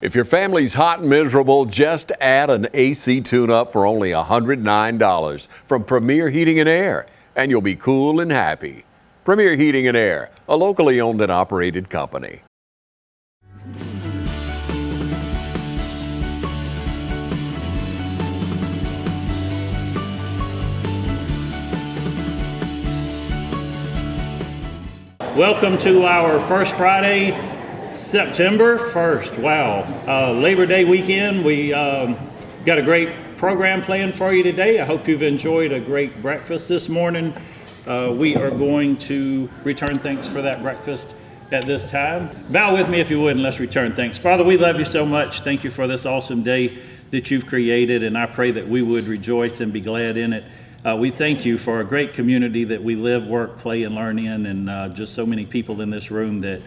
If your family's hot and miserable, just add an AC tune-up for only $109 from Premier Heating and Air, and you'll be cool and happy. Premier Heating and Air, a locally owned and operated company. Welcome to our first Friday, September 1st. Wow. Labor Day weekend. We got a great program planned for you today. I hope you've enjoyed a great breakfast this morning. We are going to return thanks for that breakfast at this time. Bow with me if you would, and let's return thanks. Father, we love you so much. Thank you for this awesome day that you've created, and I pray that we would rejoice and be glad in it. We thank you for a great community that we live, work, play, and learn in, and just so many people in this room that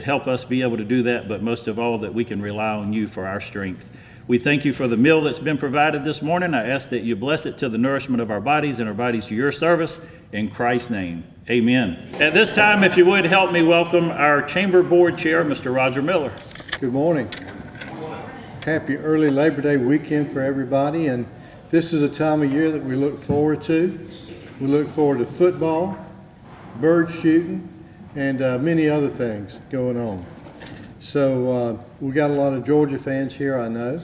help us be able to do that, but most of all, that we can rely on you for our strength. We thank you for the meal that's been provided this morning. I ask that you bless it to the nourishment of our bodies and our bodies to your service. In Christ's name, amen. At this time, if you would, help me welcome our Chamber Board Chair, Mr. Roger Miller. Good morning. Happy early Labor Day weekend for everybody, and this is a time of year that we look forward to. We look forward to football, bird shooting, and many other things going on. So we got a lot of Georgia fans here, I know.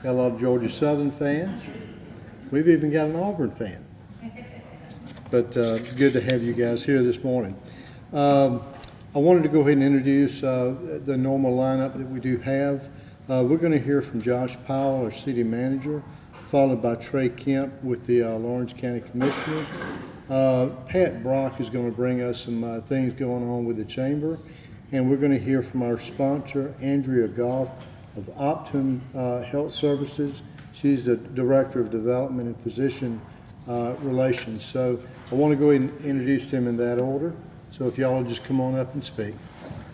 Got a lot of Georgia Southern fans. We've even got an Auburn fan. But good to have you guys here this morning. I wanted to go ahead and introduce the normal lineup that we do have. We're going to hear from Josh Powell, our city manager, followed by Trey Kemp with the Lawrence County Commissioner. Pat Brock is going to bring us some things going on with the Chamber. And we're going to hear from our sponsor, Andrea Goff of Optum Health Services. She's the Director of Development and Physician Relations. So I want to go ahead and introduce them in that order. So if y'all will just come on up and speak.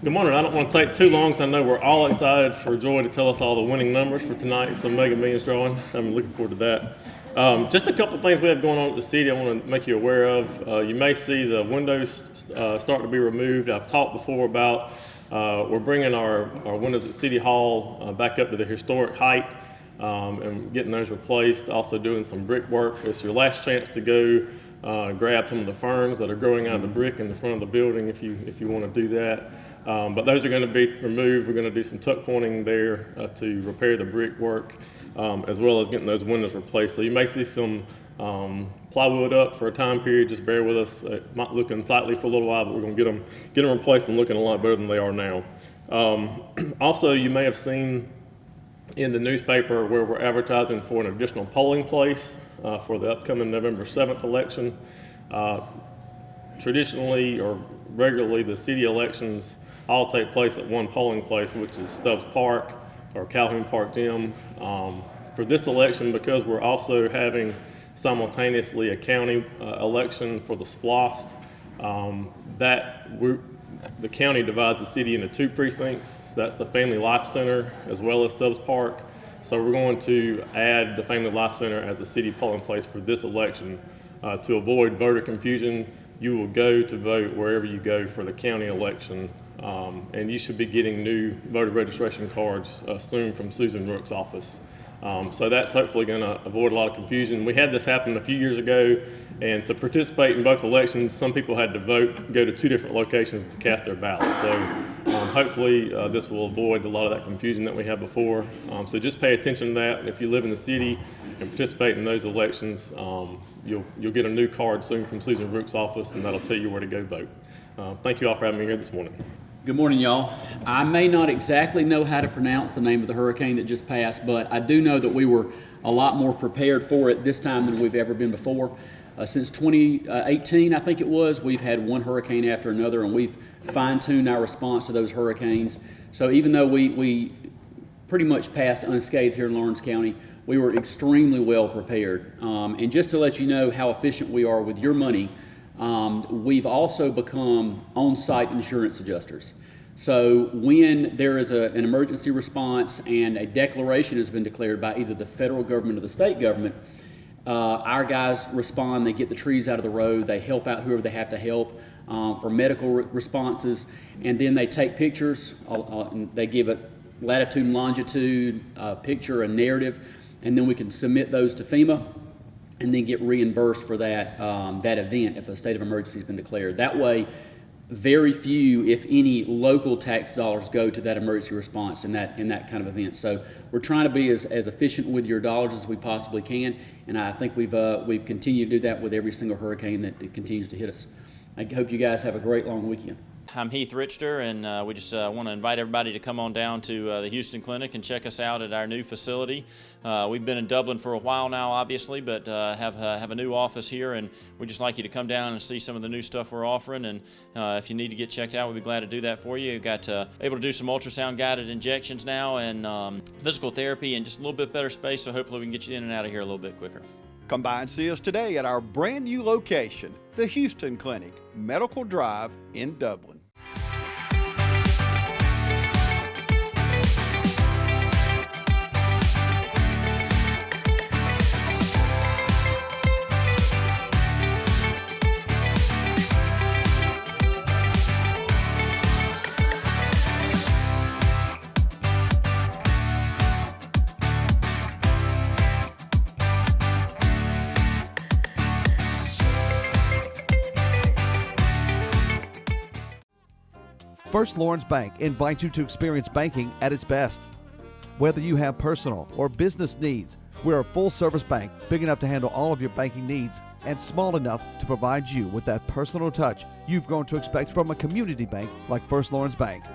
Good morning. I don't want to take too long, because I know we're all excited for Joy to tell us all the winning numbers for tonight. So Mega Millions drawing. I'm looking forward to that. Just a couple of things we have going on at the city I want to make you aware of. You may see the windows start to be removed. I've talked before about we're bringing our windows at City Hall back up to the historic height and getting those replaced. Also doing some brick work. It's your last chance to go grab some of the ferns that are growing out of the brick in the front of the building if you want to do that. But those are going to be removed. We're going to do some tuck pointing there to repair the brick work, as well as getting those windows replaced. So you may see some plywood up for a time period. Just bear with us. It might look unsightly for a little while, but we're going to get them replaced and looking a lot better than they are now. Also, you may have seen in the newspaper where we're advertising for an additional polling place for the upcoming November 7th election. Traditionally or regularly, the city elections all take place at one polling place, which is Stubbs Park or Calhoun Park Gym. For this election, because we're also having simultaneously a county election for the SPLOST, the county divides the city into two precincts. That's the Family Life Center as well as Stubbs Park. So we're going to add the Family Life Center as a city polling place for this election. To avoid voter confusion, you will go to vote wherever you go for the county election. And you should be getting new voter registration cards soon from Susan Rook's office. So that's hopefully going to avoid a lot of confusion. We had this happen a few years ago, and to participate in both elections, some people had to go to two different locations to cast their ballot. So hopefully this will avoid a lot of that confusion that we had before. So just pay attention to that. If you live in the city and participate in those elections, you'll get a new card soon from Susan Rook's office, and that'll tell you where to go vote. Thank you all for having me here this morning. Good morning, y'all. I may not exactly know how to pronounce the name of the hurricane that just passed, but I do know that we were a lot more prepared for it this time than we've ever been before. Since 2018, I think it was, we've had one hurricane after another, and we've fine-tuned our response to those hurricanes. So even though we pretty much passed unscathed here in Lawrence County, we were extremely well prepared. And just to let you know how efficient we are with your money, we've also become on-site insurance adjusters. So when there is an emergency response and a declaration has been declared by either the federal government or the state government, our guys respond, they get the trees out of the road, they help out whoever they have to help for medical responses, and then they take pictures, and they give it latitude and longitude, picture, and narrative, and then we can submit those to FEMA and then get reimbursed for that, that event if a state of emergency has been declared. That way, very few, if any, local tax dollars go to that emergency response in that kind of event. So we're trying to be as efficient with your dollars as we possibly can, and I think we've continued to do that with every single hurricane that continues to hit us. I hope you guys have a great long weekend. I'm Heath Richter, and we just want to invite everybody to come on down to the Houston Clinic and check us out at our new facility. We've been in Dublin for a while now, obviously, but have a new office here, and we'd just like you to come down and see some of the new stuff we're offering. And if you need to get checked out, we'd be glad to do that for you. We've got able to do some ultrasound guided injections now, and physical therapy, and just a little bit better space. So hopefully we can get you in and out of here a little bit quicker. Come by and see us today at our brand new location, the Houston Clinic, Medical Drive in Dublin. First Lawrence Bank invites you to experience banking at its best. Whether you have personal or business needs, we're a full-service bank big enough to handle all of your banking needs and small enough to provide you with that personal touch you've grown to expect from a community bank like First Lawrence Bank.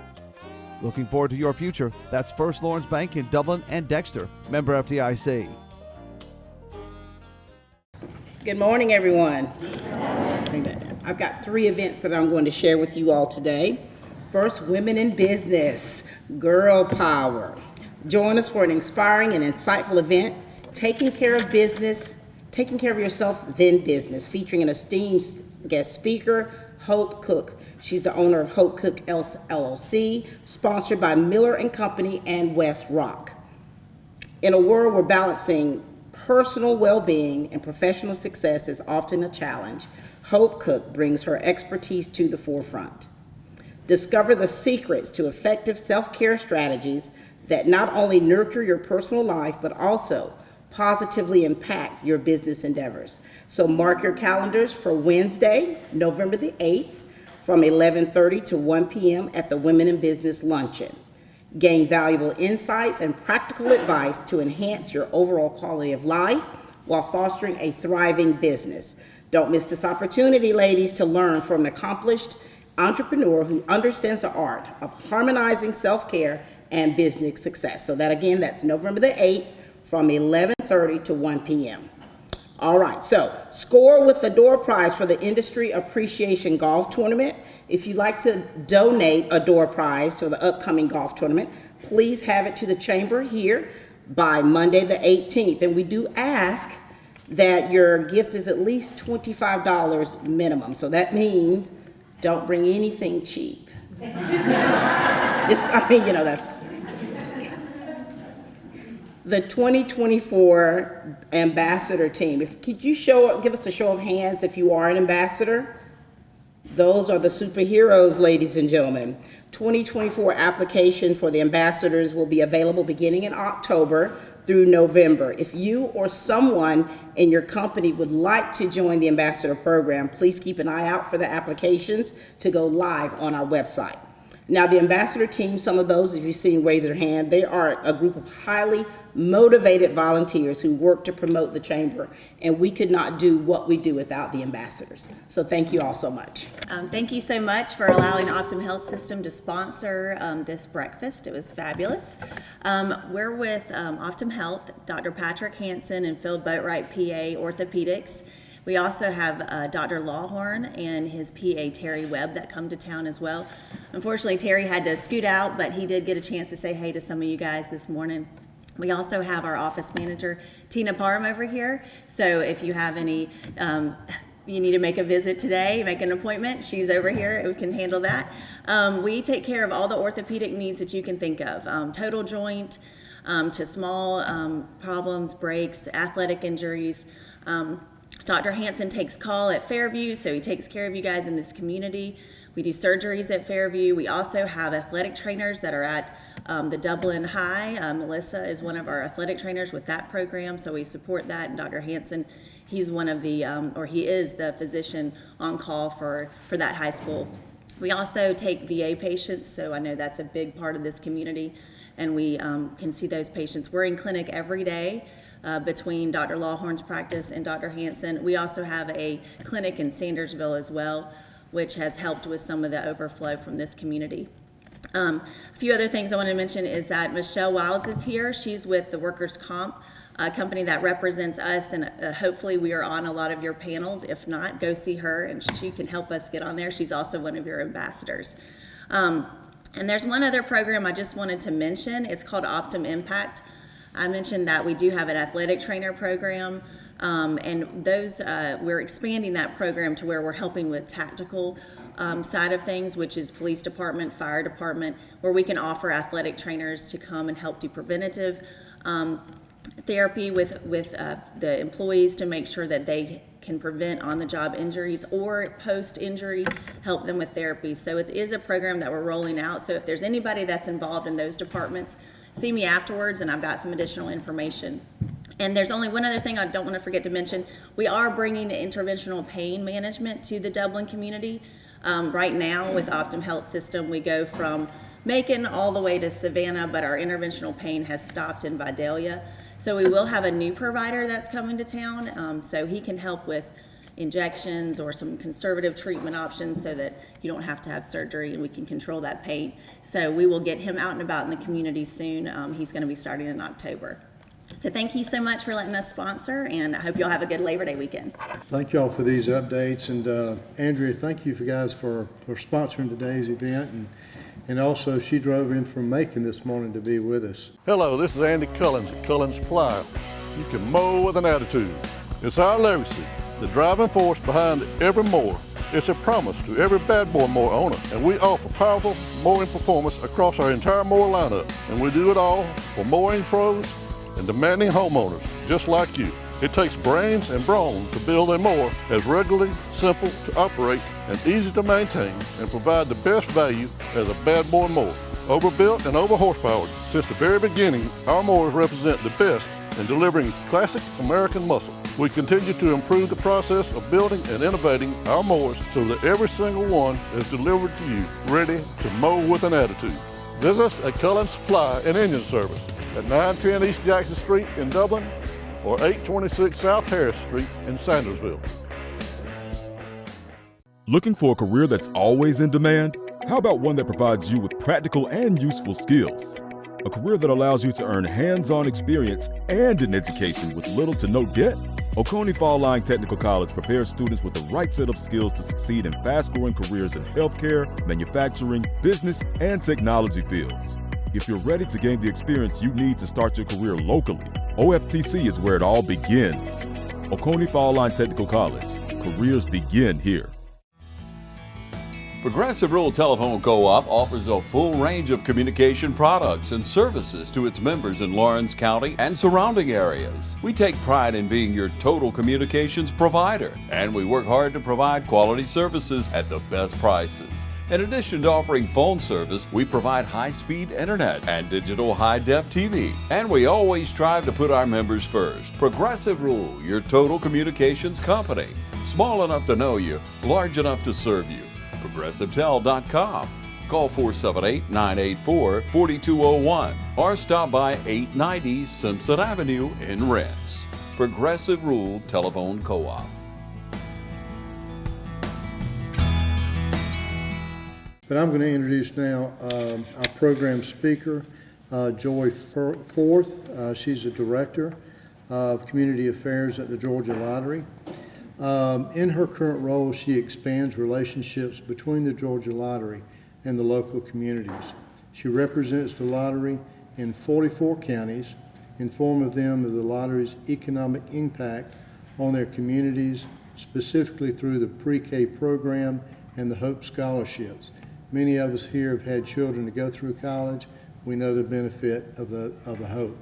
Looking forward to your future? That's First Lawrence Bank in Dublin and Dexter, member FDIC. Good morning, everyone. I've got 3 events that I'm going to share with you all today. First, Women in Business, Girl Power. Join us for an inspiring and insightful event, Taking Care of Yourself, Then Business, featuring an esteemed guest speaker, Hope Cook. She's the owner of Hope Cook LLC, sponsored by Miller & Company and West Rock. In a world where balancing personal well-being and professional success is often a challenge, Hope Cook brings her expertise to the forefront. Discover the secrets to effective self-care strategies that not only nurture your personal life, but also positively impact your business endeavors. So mark your calendars for Wednesday, November the 8th, from 11:30 to 1 p.m. at the Women in Business Luncheon. Gain valuable insights and practical advice to enhance your overall quality of life while fostering a thriving business. Don't miss this opportunity, ladies, to learn from an accomplished entrepreneur who understands the art of harmonizing self-care and business success. So that's November the 8th from 11:30 to 1 p.m. All right, so score with the door prize for the Industry Appreciation Golf Tournament. If you'd like to donate a door prize for the upcoming golf tournament, please have it to the chamber here by Monday the 18th. And we do ask that your gift is at least $25 minimum. So that means don't bring anything cheap. That's the 2024 ambassador team. Could you give us a show of hands if you are an ambassador? Those are the superheroes, ladies and gentlemen. 2024 application for the ambassadors will be available beginning in October through November. If you or someone in your company would like to join the ambassador program, please keep an eye out for the applications to go live on our website. Now, the ambassador team, some of those, if you've seen raise their hand, they are a group of highly motivated volunteers who work to promote the chamber, and we could not do what we do without the ambassadors. So thank you all so much. Thank you so much for allowing Optum Health System to sponsor this breakfast. It was fabulous. We're with Optum Health, Dr. Patrick Hansen and Phil Boatwright, PA Orthopedics. We also have Dr. Lawhorn and his PA Terry Webb that come to town as well. Unfortunately, Terry had to scoot out, but he did get a chance to say hey to some of you guys this morning. We also have our office manager, Tina Parham, over here. So if you have any, you need to make a visit today, make an appointment, she's over here. We can handle that. We take care of all the orthopedic needs that you can think of, total joint to small problems, breaks, athletic injuries. Dr. Hansen takes call at Fairview, so he takes care of you guys in this community. We do surgeries at Fairview. We also have athletic trainers that are at the Dublin High. Melissa is one of our athletic trainers with that program, so we support that. And Dr. Hansen, he's one of the, he is the physician on call for that high school. We also take VA patients, so I know that's a big part of this community, and we can see those patients. We're in clinic every day between Dr. Lawhorn's practice and Dr. Hansen. We also have a clinic in Sandersville as well, which has helped with some of the overflow from this community. A few other things I want to mention is that Michelle Wilds is here. She's with the Workers' Comp company that represents us, and hopefully we are on a lot of your panels. If not, go see her and she can help us get on there. She's also one of your ambassadors. And there's one other program I just wanted to mention. It's called Optum Impact. I mentioned that we do have an athletic trainer program, and those we're expanding that program to where we're helping with tactical side of things, which is police department, fire department, where we can offer athletic trainers to come and help do preventative therapy with the employees to make sure that they can prevent on-the-job injuries or post-injury, help them with therapy. So it is a program that we're rolling out. So if there's anybody that's involved in those departments, see me afterwards and I've got some additional information. And there's only one other thing I don't want to forget to mention. We are bringing interventional pain management to the Dublin community. Right now with Optum Health System, we go from Macon all the way to Savannah, but our interventional pain has stopped in Vidalia. So we will have a new provider that's coming to town, so he can help with injections or some conservative treatment options so that you don't have to have surgery and we can control that pain. So we will get him out and about in the community soon. He's going to be starting in October. So thank you so much for letting us sponsor, and I hope y'all have a good Labor Day weekend. Thank y'all for these updates, and Andrea, thank you guys for sponsoring today's event, and also she drove in from Macon this morning to be with us. Hello, this is Andy Cullins at Cullins Supply. You can mow with an attitude. It's our legacy, the driving force behind every mower. It's a promise to every bad boy mower owner, and we offer powerful mowing performance across our entire mower lineup, and we do it all for mowing pros and demanding homeowners just like you. It takes brains and brawn to build a mower that's regularly, simple to operate, and easy to maintain, and provide the best value as a bad boy mower. Overbuilt and over horsepowered, since the very beginning, our mowers represent the best in delivering classic American muscle. We continue to improve the process of building and innovating our mowers so that every single one is delivered to you ready to mow with an attitude. Visit us at Cullins Supply and Engine Service at 910 East Jackson Street in Dublin or 826 South Harris Street in Sandersville. Looking for a career that's always in demand? How about one that provides you with practical and useful skills? A career that allows you to earn hands-on experience and an education with little to no debt? Oconee Fall Line Technical College prepares students with the right set of skills to succeed in fast-growing careers in healthcare, manufacturing, business, and technology fields. If you're ready to gain the experience you need to start your career locally, OFTC is where it all begins. Oconee Fall Line Technical College. Careers begin here. Progressive Rural Telephone Co-op offers a full range of communication products and services to its members in Lawrence County and surrounding areas. We take pride in being your total communications provider, and we work hard to provide quality services at the best prices. In addition to offering phone service, we provide high-speed internet and digital high-def TV. And we always strive to put our members first. Progressive Rural, your total communications company. Small enough to know you, large enough to serve you. ProgressiveTel.com. Call 478-984-4201 or stop by 890 Simpson Avenue in Renss. Progressive Rural Telephone Co-op. But I'm going to introduce now our program speaker, Joy Forth. She's the Director of Community Affairs at the Georgia Lottery. In her current role, she expands relationships between the Georgia Lottery and the local communities. She represents the lottery in 44 counties, informing them of the lottery's economic impact on their communities, specifically through the pre-K program and the Hope Scholarships. Many of us here have had children to go through college. We know the benefit of the Hope.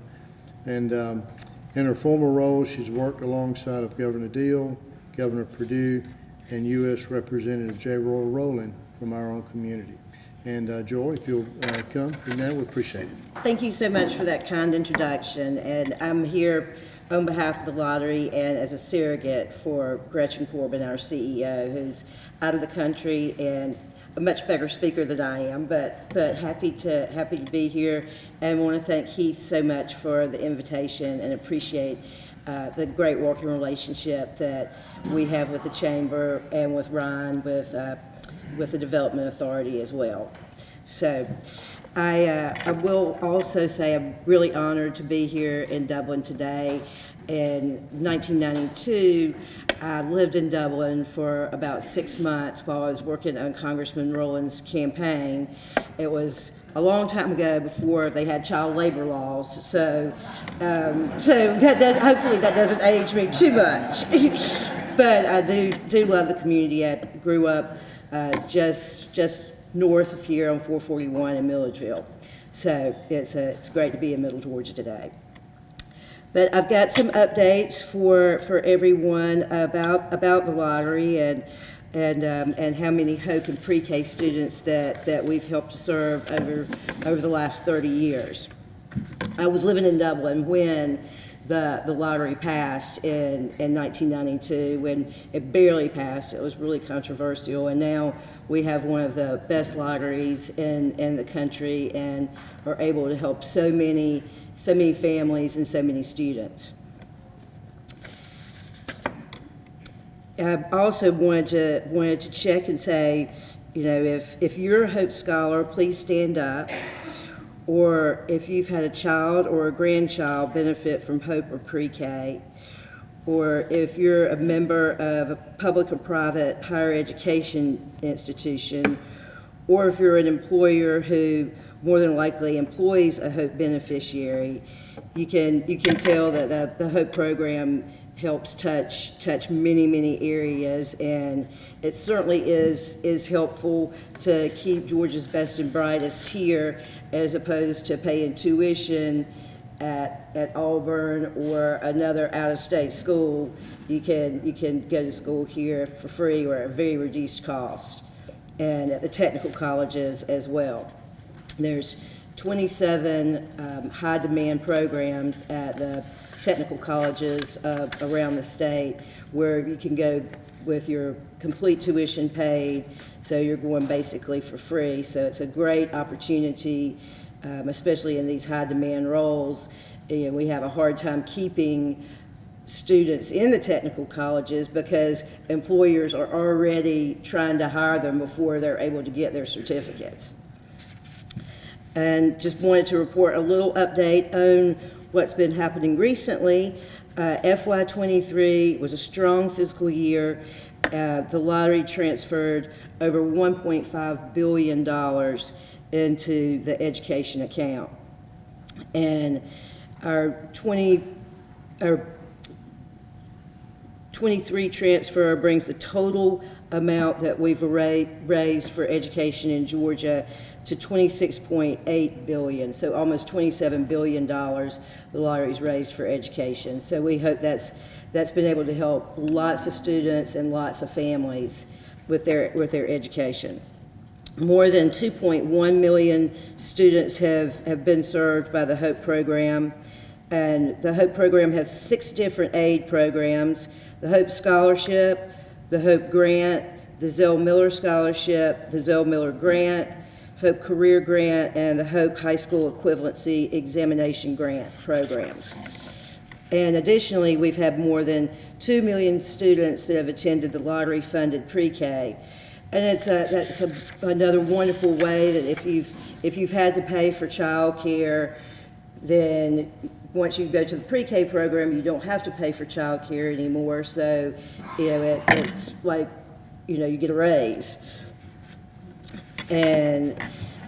And in her former role, she's worked alongside of Governor Deal, Governor Perdue, and U.S. Representative J. Roy Rowland from our own community. And Joy, if you'll come, now we appreciate it. Thank you so much for that kind introduction. And I'm here on behalf of the lottery and as a surrogate for Gretchen Corbin, our CEO, who's out of the country and a much better speaker than I am, but happy to be here, and want to thank Heath so much for the invitation and appreciate the great working relationship that we have with the chamber and with Ryan with the Development Authority as well. So I will also say I'm really honored to be here in Dublin today. In 1992, I lived in Dublin for about 6 months while I was working on Congressman Rowland's campaign. It was a long time ago before they had child labor laws, so hopefully that doesn't age me too much. But I do love the community. I grew up just north of here on 441 in Milledgeville, so it's great to be in Middle Georgia today. But I've got some updates for everyone about the lottery and how many Hope and pre-K students that we've helped to serve over the last 30 years. I was living in Dublin when the lottery passed in 1992. When it barely passed, it was really controversial, and now we have one of the best lotteries in the country and are able to help so many families and so many students. I also wanted to check and say, you know, if you're a Hope Scholar, please stand up. Or if you've had a child or a grandchild benefit from Hope or pre-K, or if you're a member of a public or private higher education institution, or if you're an employer who more than likely employs a Hope beneficiary, you can tell that the Hope program helps touch many areas, and it certainly is helpful to keep Georgia's best and brightest here, as opposed to paying tuition at Auburn or another out-of-state school. You can go to school here for free or at a very reduced cost, and at the technical colleges as well. There's 27 high-demand programs at the technical colleges around the state where you can go with your complete tuition paid, so you're going basically for free. So it's a great opportunity, especially in these high-demand roles. You know, we have a hard time keeping students in the technical colleges because employers are already trying to hire them before they're able to get their certificates. And just wanted to report a little update on what's been happening recently. FY23 was a strong fiscal year. The lottery transferred over $1.5 billion into the education account. And our 23 transfer brings the total amount that we've raised for education in Georgia to $26.8 billion, so almost $27 billion the lottery's raised for education. So we hope that's been able to help lots of students and lots of families with their education. More than 2.1 million students have been served by the Hope program, and the Hope program has 6 different aid programs: the Hope Scholarship, the Hope Grant, the Zell Miller Scholarship, the Zell Miller Grant, Hope Career Grant, and the Hope High School Equivalency Examination Grant programs. And additionally, we've had more than 2 million students that have attended the lottery-funded pre-K. And that's another wonderful way that if you've had to pay for child care, then once you go to the pre-K program, you don't have to pay for child care anymore. So, you know, it's like, you know, you get a raise. And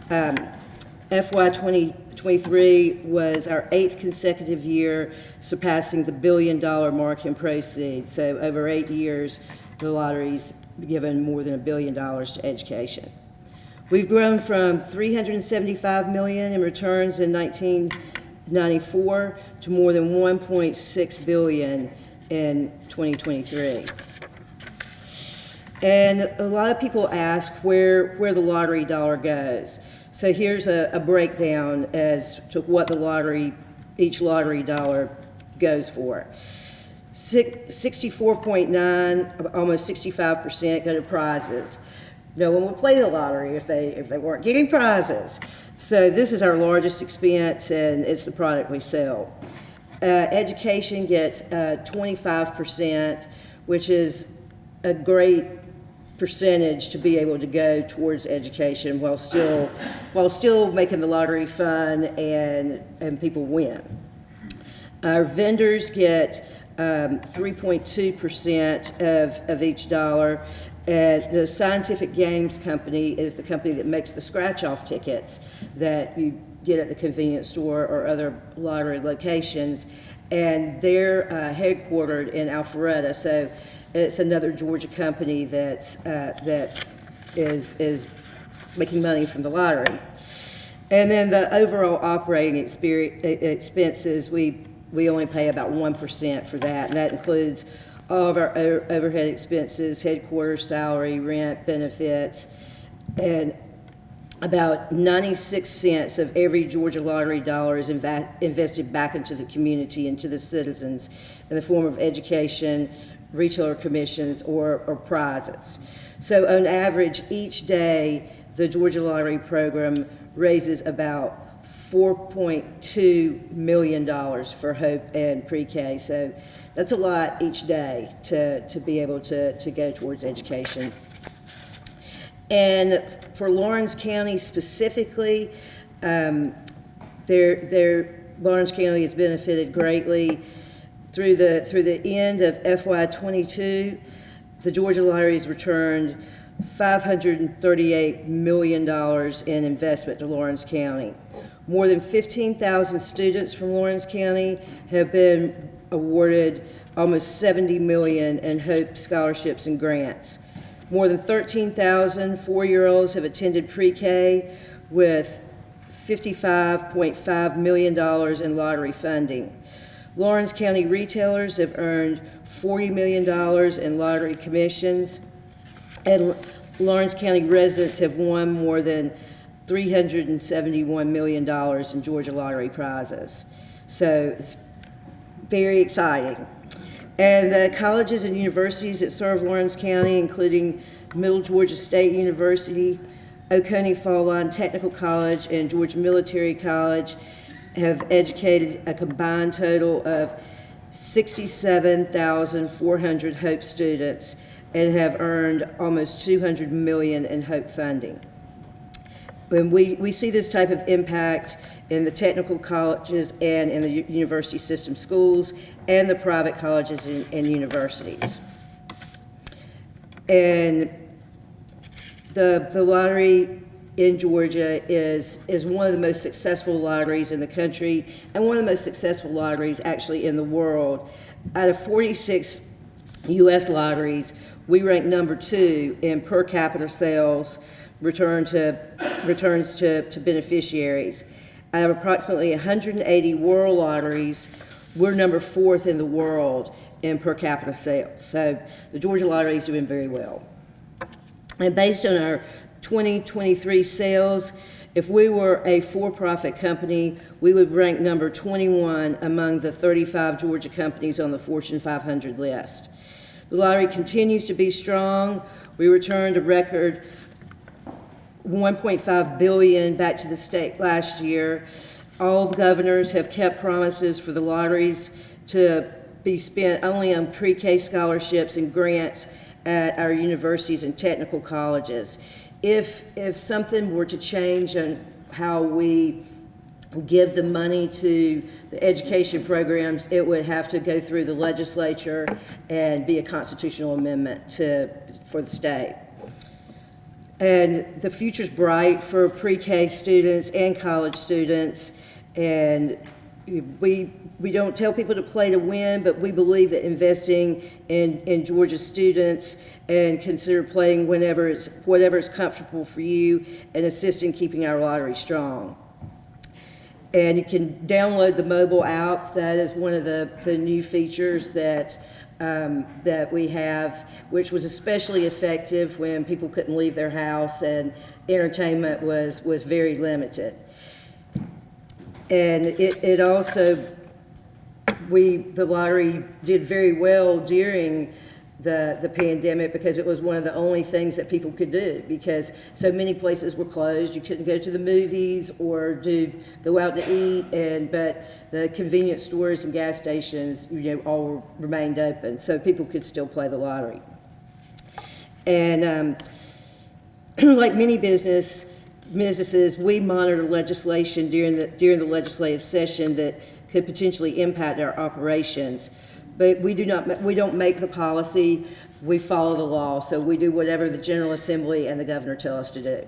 FY 2023 was our 8th consecutive year surpassing the $1 billion mark in proceeds. So over 8 years, the lottery's given more than $1 billion to education. We've grown from $375 million in returns in 1994 to more than $1.6 billion in 2023. And a lot of people ask where the lottery dollar goes. So here's a breakdown as to what each lottery dollar goes for. 64.9, almost 65% go to prizes. No one would play the lottery if they weren't getting prizes. So this is our largest expense, and it's the product we sell. Education gets 25%, which is a great percentage to be able to go towards education while still making the lottery fun and people win. Our vendors get 3.2% of each dollar. The Scientific Games Company is the company that makes the scratch-off tickets that you get at the convenience store or other lottery locations, and they're headquartered in Alpharetta, so it's another Georgia company that is making money from the lottery. And then the overall operating expenses, we only pay about 1% for that, and that includes all of our overhead expenses, headquarters salary, rent, benefits, and about 96 cents of every Georgia lottery dollar is invested back into the community, into the citizens, in the form of education, retailer commissions, or prizes. So on average, each day, the Georgia Lottery program raises about $4.2 million for Hope and pre-K. So that's a lot each day to be able to go towards education. And for Lawrence County specifically, Lawrence County has benefited greatly through the end of FY22. The Georgia Lottery has returned $538 million in investment to Lawrence County. More than 15,000 students from Lawrence County have been awarded almost $70 million in Hope scholarships and grants. More than 13,000 four-year-olds have attended pre-K with $55.5 million in lottery funding. Lawrence County retailers have earned $40 million in lottery commissions, and Lawrence County residents have won more than $371 million in Georgia lottery prizes. So it's very exciting. And the colleges and universities that serve Lawrence County, including Middle Georgia State University, Oconee Fall Line Technical College, and Georgia Military College, have educated a combined total of 67,400 Hope students and have earned almost $200 million in Hope funding. When we see this type of impact in the technical colleges and in the university system schools and the private colleges and universities. And the lottery in Georgia is one of the most successful lotteries in the country and one of the most successful lotteries actually in the world. Out of 46 U.S. lotteries, we rank number 2 in per capita sales returns to beneficiaries. Out of approximately 180 world lotteries, we're number 4th in the world in per capita sales. So the Georgia Lottery is doing very well. And based on our 2023 sales, if we were a for-profit company, we would rank number 21 among the 35 Georgia companies on the Fortune 500 list. The lottery continues to be strong. We returned a record $1.5 billion back to the state last year. All governors have kept promises for the lotteries to be spent only on pre-K scholarships and grants at our universities and technical colleges. If something were to change on how we give the money to the education programs, it would have to go through the legislature and be a constitutional amendment for the state. And the future's bright for pre-K students and college students, and we don't tell people to play to win, but we believe that investing in Georgia students and consider playing whatever is comfortable for you and assist in keeping our lottery strong. And you can download the mobile app. That is one of the new features that that we have, which was especially effective when people couldn't leave their house and entertainment was very limited. And it also, the lottery did very well during the pandemic because it was one of the only things that people could do, because so many places were closed. You couldn't go to the movies or go out to eat, but the convenience stores and gas stations, all remained open, so people could still play the lottery. And like many businesses, we monitor legislation during the legislative session that could potentially impact our operations. But we don't make the policy, we follow the law. So we do whatever the General Assembly and the governor tell us to do.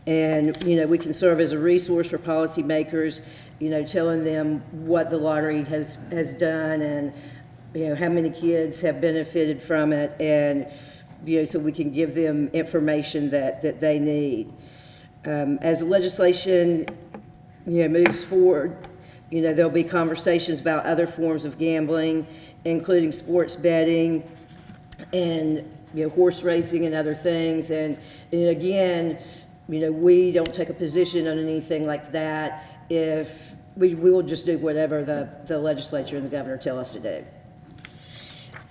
And, we can serve as a resource for policymakers, telling them what the lottery has done and, how many kids have benefited from it, and, so we can give them information that they need. As the legislation, moves forward, there'll be conversations about other forms of gambling, including sports betting and, horse racing and other things. And again, we don't take a position on anything like that. If we will just do whatever the legislature and the governor tell us to do.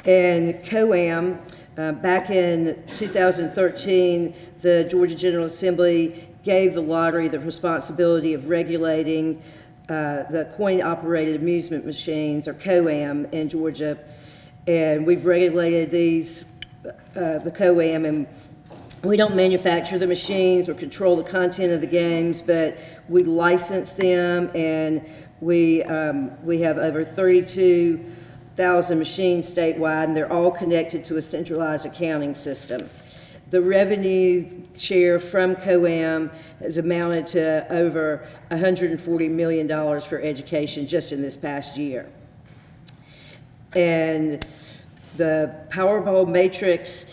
And COAM, back in 2013, the Georgia General Assembly gave the lottery the responsibility of regulating the coin-operated amusement machines, or COAM, in Georgia. And we've regulated these, the COAM, and we don't manufacture the machines or control the content of the games, but we license them, and we have over 32,000 machines statewide, and they're all connected to a centralized accounting system. The revenue share from COAM has amounted to over $140 million for education just in this past year. And the Powerball matrix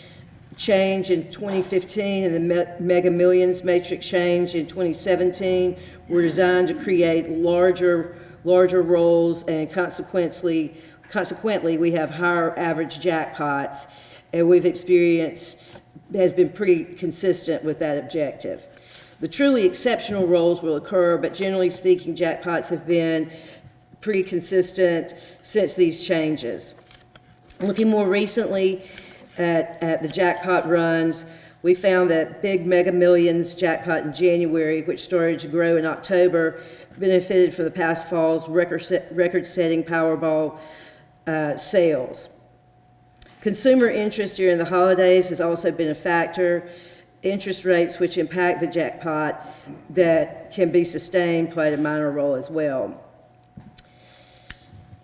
change in 2015 and the Mega Millions matrix change in 2017 were designed to create larger rolls, and consequently we have higher average jackpots, and we've experienced has been pretty consistent with that objective. The truly exceptional rolls will occur, but generally speaking, jackpots have been pretty consistent since these changes. Looking more recently at the jackpot runs, we found that big Mega Millions jackpot in January, which started to grow in October, benefited from the past fall's record-setting Powerball sales. Consumer interest during the holidays has also been a factor. Interest rates, which impact the jackpot that can be sustained, played a minor role as well.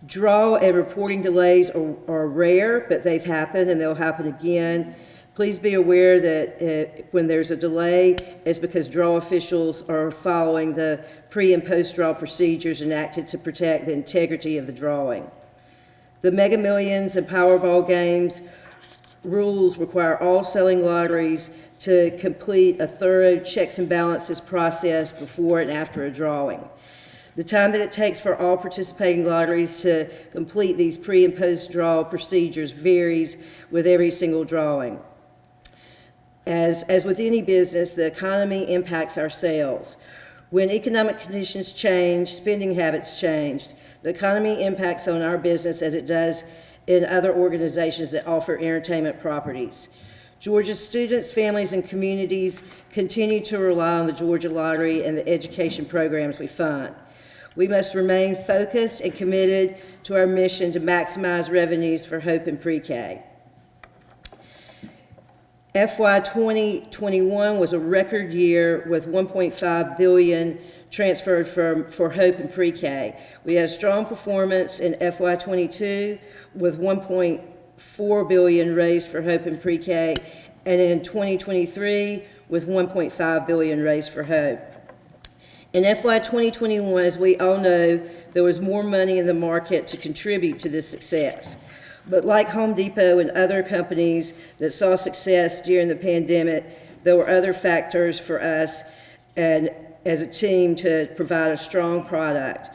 Draw and reporting delays are rare, but they've happened and they'll happen again. Please be aware that when there's a delay, it's because draw officials are following the pre- and post-draw procedures enacted to protect the integrity of the drawing. The Mega Millions and Powerball games rules require all selling lotteries to complete a thorough checks and balances process before and after a drawing. The time that it takes for all participating lotteries to complete these pre- and post-draw procedures varies with every single drawing. As with any business, the economy impacts our sales. When economic conditions change, spending habits change. The economy impacts on our business as it does in other organizations that offer entertainment properties. Georgia's students, families, and communities continue to rely on the Georgia Lottery and the education programs we fund. We must remain focused and committed to our mission to maximize revenues for Hope and Pre-K. FY 2021 was a record year with $1.5 billion transferred for Hope and Pre-K. We had a strong performance in FY 22 with $1.4 billion raised for Hope and Pre-K, and in 2023 with $1.5 billion raised for Hope. In FY 2021, as we all know, there was more money in the market to contribute to this success. But like Home Depot and other companies that saw success during the pandemic, there were other factors for us and as a team to provide a strong product.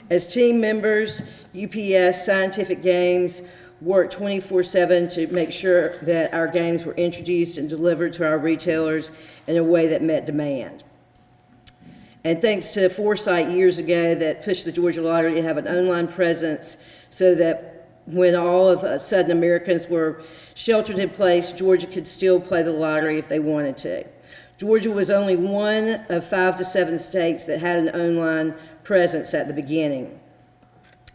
As team members, UPS, Scientific Games, worked 24/7 to make sure that our games were introduced and delivered to our retailers in a way that met demand. And thanks to foresight years ago that pushed the Georgia Lottery to have an online presence so that when all of a sudden Americans were sheltered in place, Georgia could still play the lottery if they wanted to. Georgia was only one of 5 to 7 states that had an online presence at the beginning.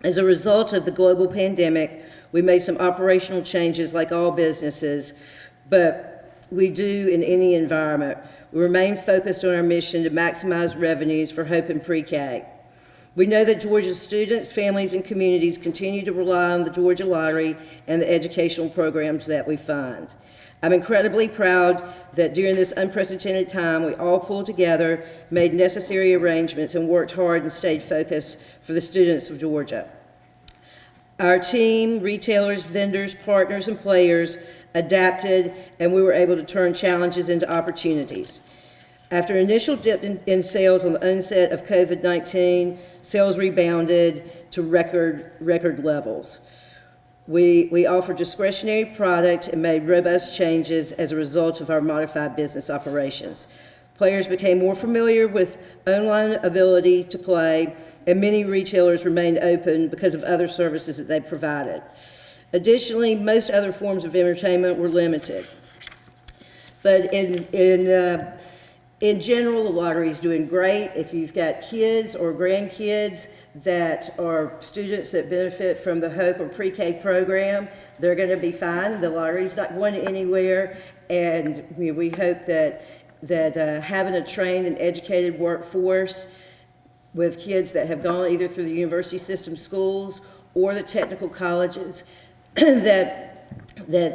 As a result of the global pandemic, we made some operational changes like all businesses, but we do in any environment. We remain focused on our mission to maximize revenues for Hope and Pre-K. We know that Georgia's students, families, and communities continue to rely on the Georgia Lottery and the educational programs that we fund. I'm incredibly proud that during this unprecedented time, we all pulled together, made necessary arrangements, and worked hard and stayed focused for the students of Georgia. Our team, retailers, vendors, partners, and players adapted, and we were able to turn challenges into opportunities. After an initial dip in sales on the onset of COVID-19, sales rebounded to record levels. We offered discretionary product and made robust changes as a result of our modified business operations. Players became more familiar with online ability to play, and many retailers remained open because of other services that they provided. Additionally, most other forms of entertainment were limited. But in general, the lottery is doing great. If you've got kids or grandkids that are students that benefit from the Hope or Pre-K program, they're going to be fine. The lottery's not going anywhere, and we hope that having a trained and educated workforce with kids that have gone either through the university system schools or the technical colleges, that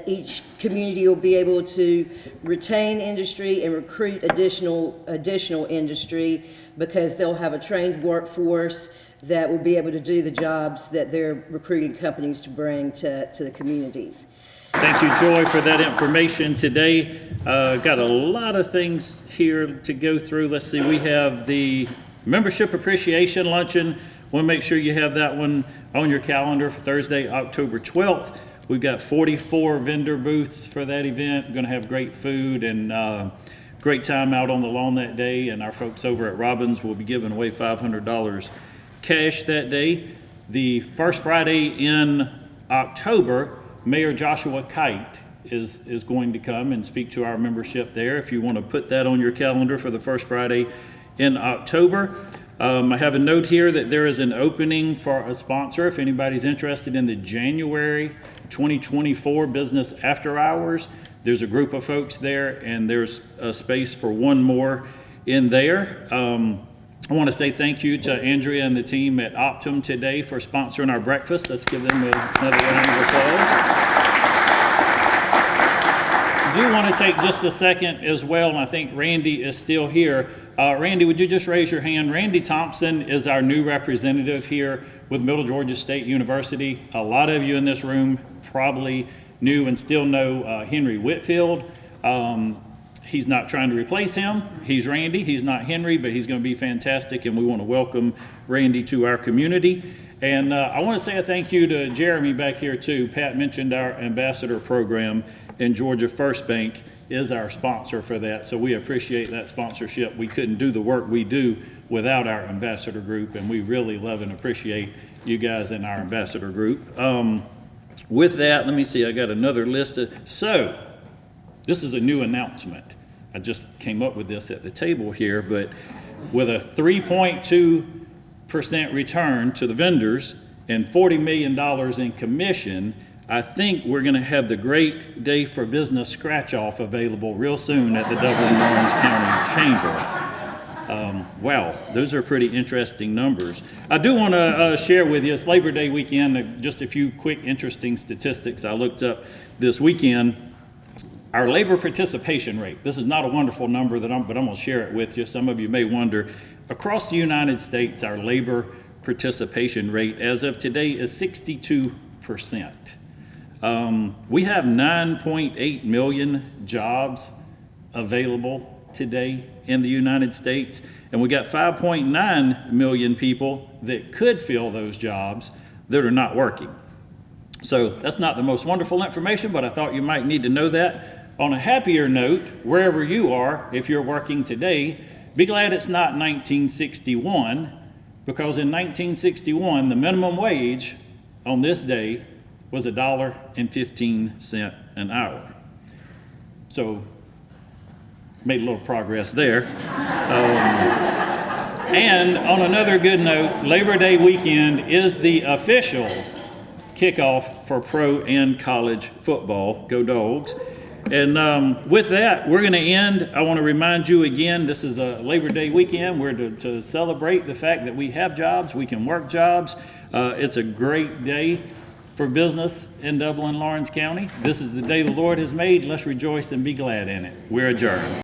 each community will be able to retain industry and recruit additional industry, because they'll have a trained workforce that will be able to do the jobs that they're recruiting companies to bring to the communities. Thank you, Joy, for that information today. Got a lot of things here to go through. Let's see, we have the Membership Appreciation Luncheon. Want to make sure you have that one on your calendar for Thursday, October 12th. We've got 44 vendor booths for that event. We're going to have great food and great time out on the lawn that day. And our folks over at Robbins will be giving away $500 cash that day. The first Friday in October, Mayor Joshua Kite is going to come and speak to our membership there. If you want to put that on your calendar for the first Friday in October. I have a note here that there is an opening for a sponsor if anybody's interested in the January 2024 Business After Hours. There's a group of folks there, and there's a space for one more in there. I want to say thank you to Andrea and the team at Optum today for sponsoring our breakfast. Let's give them another round of applause. I do want to take just a second as well, and I think Randy is still here. Randy, would you just raise your hand? Randy Thompson is our new representative here with Middle Georgia State University. A lot of you in this room probably knew and still know Henry Whitfield. He's not trying to replace him. He's Randy. He's not Henry, but he's going to be fantastic, and we want to welcome Randy to our community. And I want to say a thank you to Jeremy back here, too. Pat mentioned our ambassador program, and Georgia First Bank is our sponsor for that, so we appreciate that sponsorship. We couldn't do the work we do without our ambassador group, and we really love and appreciate you guys in our ambassador group. With that, let me see, I got another list. So, this is a new announcement. I just came up with this at the table here, but with a 3.2% return to the vendors and $40 million in commission, I think we're going to have the Great Day for Business scratch-off available real soon at the Dublin-Lawrence County Chamber. Wow, those are pretty interesting numbers. I do want to share with you, it's Labor Day weekend, just a few quick interesting statistics I looked up this weekend. Our labor participation rate, this is not a wonderful number, but I'm going to share it with you. Some of you may wonder, across the United States, our labor participation rate as of today is 62%. We have 9.8 million jobs available today in the United States, and we got 5.9 million people that could fill those jobs that are not working. So that's not the most wonderful information, but I thought you might need to know that. On a happier note, wherever you are, if you're working today, be glad it's not 1961, because in 1961, the minimum wage on this day was $1.15 an hour. So, made a little progress there. And on another good note, Labor Day weekend is the official kickoff for pro and college football. Go Dogs. And with that, we're going to end. I want to remind you again, this is a Labor Day weekend. We're to celebrate the fact that we have jobs, we can work jobs. It's a great day for business in Dublin, Lawrence County. This is the day the Lord has made. Let's rejoice and be glad in it. We're adjourned.